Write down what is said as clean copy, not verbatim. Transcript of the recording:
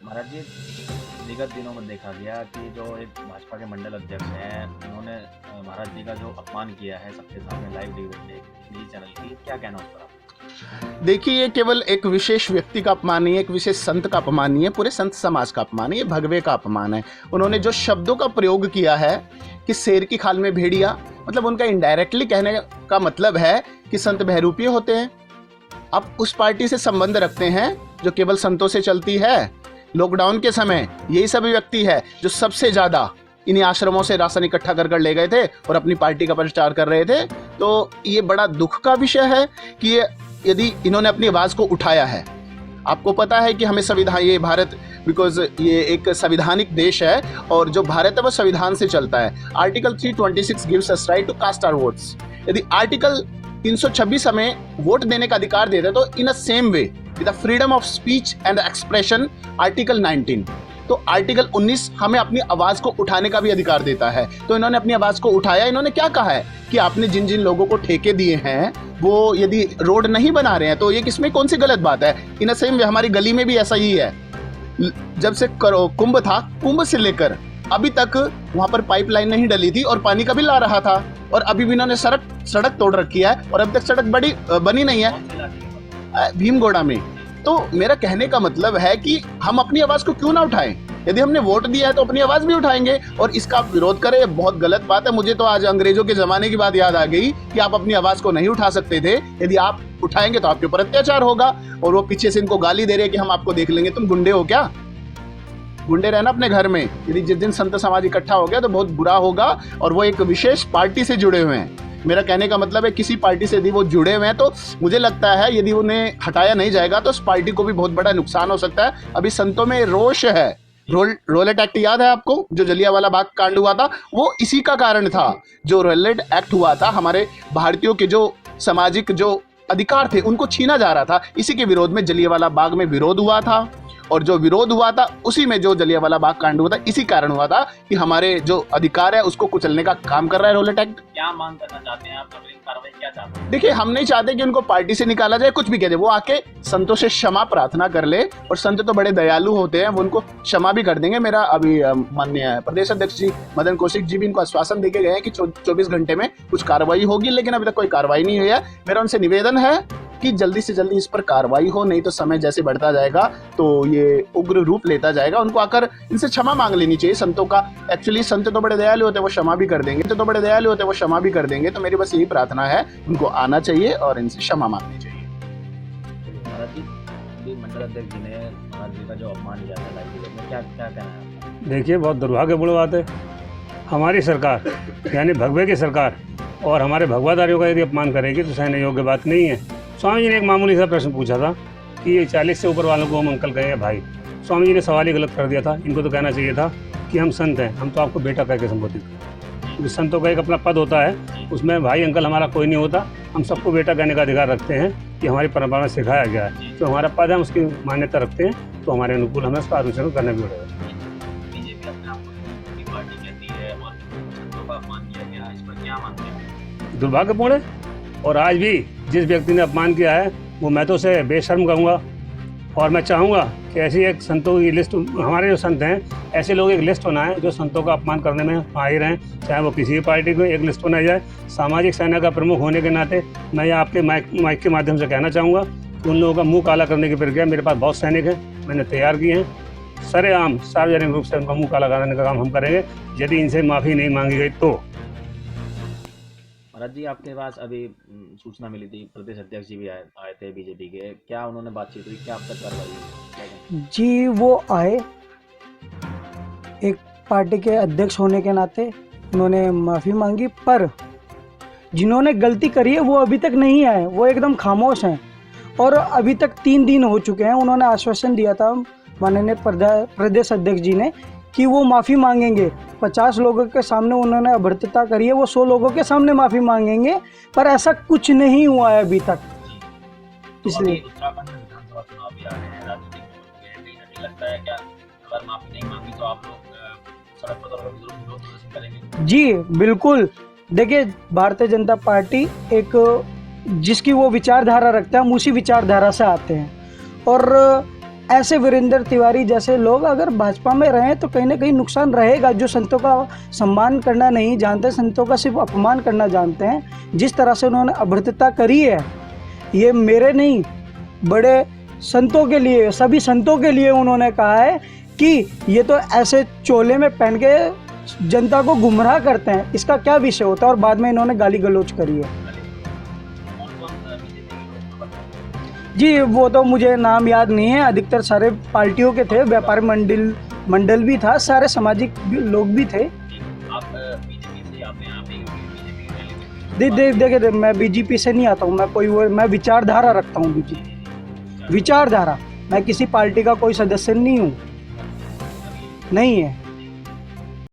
महाराज जी, विगत दिनों में देखा गया कि जो एक भाजपा के मंडल अध्यक्ष हैं, उन्होंने महाराज जी का जो अपमान किया है सबके सामने लाइव न्यूज़ चैनल की, क्या कहना उस पर आप? देखिए, ये केवल एक विशेष व्यक्ति का अपमान नहीं है, एक विशेष संत का अपमान नहीं है, पूरे संत समाज का अपमान है, ये भगवे का अपमान है। उन्होंने जो शब्दों का प्रयोग किया है कि शेर की खाल में भेड़िया, मतलब उनका इनडायरेक्टली कहने का मतलब है कि संत बहरूपीय होते हैं। आप उस पार्टी से संबंध रखते हैं जो केवल संतों से चलती है। लॉकडाउन के समय यही सभी व्यक्ति है जो सबसे ज़्यादा इन्हीं आश्रमों से राशन इकट्ठा कर ले गए थे और अपनी पार्टी का प्रचार कर रहे थे। तो ये बड़ा दुख का विषय है कि ये यदि इन्होंने अपनी आवाज़ को उठाया है। आपको पता है कि हमें संविधान, ये भारत बिकॉज ये एक संविधानिक देश है और जो भारत है वो संविधान से चलता है। Article 326 gives us right to cast our votes. यदि आर्टिकल 326 हमें वोट देने का अधिकार देता है, तो in a same way with the freedom of speech and expression article 19, तो आर्टिकल 19 हमें अपनी आवाज़ को उठाने का भी अधिकार देता है। तो इन्होंने अपनी आवाज़ को उठाया। इन्होंने क्या कहा है कि आपने जिन जिन लोगों को ठेके दिए हैं वो यदि रोड नहीं बना रहे हैं तो ये किसमें कौन सी गलत बात है। इन अ सेम वे हमारी गली में भी ऐसा ही है। जब से कुंभ था, कुंभ से लेकर अभी तक वहां पर पाइपलाइन नहीं डली थी और पानी का बिल आ रहा था, और अभी भी इन्होंने सड़क तोड़ रखी है और अभी तक सड़क बनी नहीं है भीमगोड़ा में। तो मेरा कहने का मतलब है कि हम अपनी आवाज को क्यों ना उठाएं। यदि हमने वोट दिया है तो अपनी आवाज भी उठाएंगे और इसका आप विरोध करें, बहुत गलत बात है। मुझे तो आज अंग्रेजों के जमाने की बात याद आ गई कि आप अपनी आवाज को नहीं उठा सकते थे, यदि आप उठाएंगे तो आपके ऊपर अत्याचार होगा। और वो पीछे से इनको गाली दे रहे हैं कि हम आपको देख लेंगे। तुम गुंडे हो क्या? गुंडे रहना अपने घर में। यदि जिस दिन संत समाज इकट्ठा हो गया तो बहुत बुरा होगा। और वो एक विशेष पार्टी से जुड़े हुए हैं। मेरा कहने का मतलब है किसी पार्टी से यदि वो जुड़े हुए हैं तो मुझे लगता है यदि उन्हें हटाया नहीं जाएगा तो उस पार्टी को भी बहुत बड़ा नुकसान हो सकता है। अभी संतों में रोष है। रोलेट एक्ट याद है आपको, जो जलियांवाला बाग कांड हुआ था, वो इसी का कारण था। जो रोलेट एक्ट हुआ था, हमारे भारतीयों के जो सामाजिक जो अधिकार थे उनको छीना जा रहा था। इसी के विरोध में जलियांवाला बाग में विरोध हुआ था। और जो विरोध हुआ था उसी में जो जलियांवाला बाग कांड हुआ था, इसी कारण हुआ था कि हमारे जो अधिकार है उसको कुचलने का काम कर रहा है रोलेट एक्ट। क्या मांग करना चाहते हैं आप? कार्रवाई क्या चाहते हैं? देखिए, हम नहीं चाहते कि उनको पार्टी से निकाला जाए, कुछ भी कह दे। वो आके संतों से क्षमा प्रार्थना कर ले, और संत तो बड़े दयालु होते हैं, वो उनको क्षमा भी कर देंगे। मेरा अभी माननीय प्रदेश अध्यक्ष जी मदन कौशिक जी भी इनको आश्वासन देके गए हैं कि 24 घंटे में कुछ कार्रवाई होगी, लेकिन अभी तक कोई कार्रवाई नहीं हुई है। मेरा उनसे निवेदन है कि जल्दी से जल्दी इस पर कार्रवाई हो, नहीं तो समय जैसे बढ़ता जाएगा तो ये उग्र रूप लेता जाएगा। उनको आकर इनसे क्षमा मांग लेनी चाहिए संतों का। एक्चुअली संत तो बड़े दयालु होते हैं, वो क्षमा भी कर देंगे। वो क्षमा भी कर देंगे। तो मेरी बस यही प्रार्थना है, उनको आना चाहिए और इनसे क्षमा मांगनी चाहिए। महाराज जी, मंडल अध्यक्ष जी ने महाराज जी का जो अपमान किया था लाइव में, क्या क्या कहना है? देखिए, बहुत दुर्भाग्यपूर्ण बात है। हमारी सरकार यानी भगवे की सरकार और हमारे भगवाधारियों का यदि अपमान करेगी तो सहने योग्य बात नहीं है। स्वामी जी ने एक मामूली सा प्रश्न पूछा था कि ये 40 से ऊपर वालों को हम अंकल कहें भाई। स्वामी जी ने सवाल ही गलत कर दिया था। इनको तो कहना चाहिए था कि हम संत हैं, हम तो आपको बेटा कह के संबोधित करें। क्योंकि संतों का एक अपना पद होता है, उसमें भाई अंकल हमारा कोई नहीं होता। हम सबको बेटा कहने का अधिकार रखते हैं, कि हमारी परंपरा में सिखाया गया है। तो हमारा पद है, हम उसकी मान्यता रखते हैं, तो हमारे अनुकूल हमें उसका अनुसरण करना भी पड़ेगा। बीजेपी अपने आप को छोटी पार्टी कहती है और संतों का अपमान किया गया, इस पर क्या मानते हैं? दुर्भाग्यपूर्ण है। और आज भी जिस व्यक्ति ने अपमान किया है वो मैं तो उसे बेशर्म कहूँगा। और मैं चाहूँगा कि ऐसी एक संतों की लिस्ट, हमारे जो संत हैं ऐसे लोग एक लिस्ट बनाएं जो संतों का अपमान करने में माहिर हैं, चाहे वो किसी भी पार्टी को। एक लिस्ट बनाई जाए। सामाजिक सेना का प्रमुख होने के नाते मैं ये आपके माइक के माध्यम से कहना चाहूँगा कि उन लोगों का मुँह काला करने की प्रक्रिया, मेरे पास बहुत सैनिक हैं, मैंने तैयार किए हैं। सरेआम सार्वजनिक रूप से उनका मुँह काला कराने का काम हम करेंगे यदि इनसे माफ़ी नहीं मांगी गई तो। महाराज जी, आपके पास अभी सूचना मिली थी, प्रदेश अध्यक्ष जी भी आए थे बीजेपी के, क्या उन्होंने बातचीत हुई, क्या अब तक कार्रवाई हुई? जी, वो आए। एक पार्टी के अध्यक्ष होने के नाते उन्होंने माफ़ी मांगी, पर जिन्होंने गलती करी है वो अभी तक नहीं आए, वो एकदम खामोश हैं। और अभी तक 3 दिन हो चुके हैं। उन्होंने आश्वासन दिया था माननीय प्रदेश अध्यक्ष जी ने कि वो माफ़ी मांगेंगे। 50 लोगों के सामने उन्होंने अभद्रता करी है, वो 100 लोगों के सामने माफ़ी मांगेंगे, पर ऐसा कुछ नहीं हुआ है अभी तक। इसलिए उत्तराखंड में विधानसभा चुनाव भी आ रहे हैं, राजनीतिक कहीं ना कहीं लगता है क्या अगर माफी नहीं मांगी तो आप लोग सड़क पर विरोध प्रदर्शन करेंगे? जी बिल्कुल। देखिए, भारतीय जनता पार्टी एक जिसकी वो विचारधारा रखता है, हम उसी विचारधारा से आते हैं। और ऐसे वीरेंद्र तिवारी जैसे लोग अगर भाजपा में रहें तो कहीं ना कहीं नुकसान रहेगा। जो संतों का सम्मान करना नहीं जानते, संतों का सिर्फ अपमान करना जानते हैं, जिस तरह से उन्होंने अभद्रता करी है, ये मेरे नहीं बड़े संतों के लिए, सभी संतों के लिए उन्होंने कहा है कि ये तो ऐसे चोले में पहन के जनता को गुमराह करते हैं, इसका क्या विषय होता है। और बाद में इन्होंने गाली गलौज करी है। जी वो तो मुझे नाम याद नहीं है, अधिकतर सारे पार्टियों के थे, व्यापारी मंडल भी था, सारे सामाजिक लोग भी थे। आप बीजेपी से आप यहाँ पे बीजेपी की रैली में देखिए मैं बीजेपी से नहीं आता हूँ, मैं विचारधारा रखता हूँ। बीजेपी विचारधारा, मैं किसी पार्टी का कोई सदस्य नहीं हूँ, नहीं है।